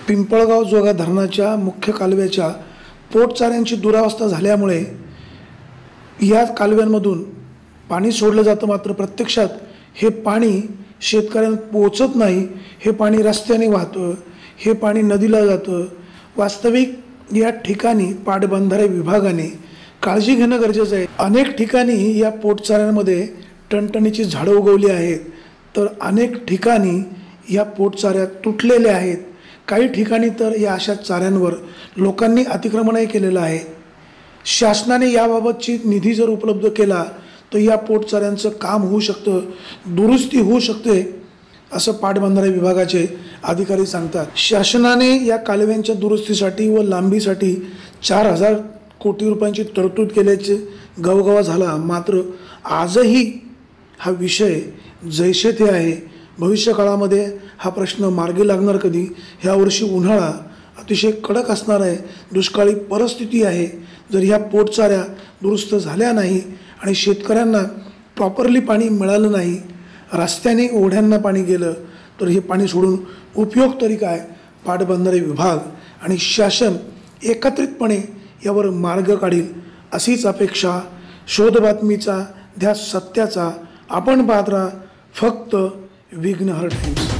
पिंपळगाव जोगा धरणाच्या मुख्य कालव्याच्या पोटचाऱ्यांची दुरावस्था झाल्यामुळे या कालव्यांमधून पाणी सोडलं जातं, मात्र प्रत्यक्षात हे पाणी शेतकऱ्यांना पोहोचत नाही। हे पाणी रस्त्याने वाहतं, हे पाणी नदीला जातं। वास्तविक या ठिकाणी पाटबंधारे विभागाने काळजी घेणं गरजेचं आहे। अनेक ठिकाणी या पोटचाऱ्यांमध्ये टणटणीची झाडं उगवली आहेत, तर अनेक ठिकाणी या पोटचाऱ्या तुटलेल्या आहेत। काही ठिकाणी तर या अशा चाऱ्यांवर लोकांनी अतिक्रमणही केलेलं आहे। शासनाने याबाबतची निधी जर उपलब्ध केला तर या पोटचाऱ्यांचं काम होऊ शकतं, दुरुस्ती होऊ शकते, असं पाटबंधारे विभागाचे अधिकारी सांगतात। शासनाने या कालव्यांच्या दुरुस्तीसाठी व लांबीसाठी 4,000 कोटी रुपयांची तरतूद केल्याचे गवगवा झाला, मात्र आजही हा विषय जैसे थे आहे। भविष्य काळामध्ये हा प्रश्न मार्गी लागणार कधी? यावर्षी उन्हाळा अतिशय कडक असणार आहे, दुष्काळी परिस्थिती आहे। जर ह्या पोटचाऱ्या दुरुस्त झाल्या नाही आणि शेतकऱ्यांना प्रॉपरली पाणी मिळालं नाही, रस्त्याने ओढ्यांना पाणी गेलं, तर हे पाणी सोडून उपयोग तरी काय? पाटबंधारे विभाग आणि शासन एकत्रितपणे यावर मार्ग काढील अशीच अपेक्षा। शोध बातमीचा, ध्यास सत्याचा। आपण पाहत राहा फक्त विघ्नहर टाइम्स।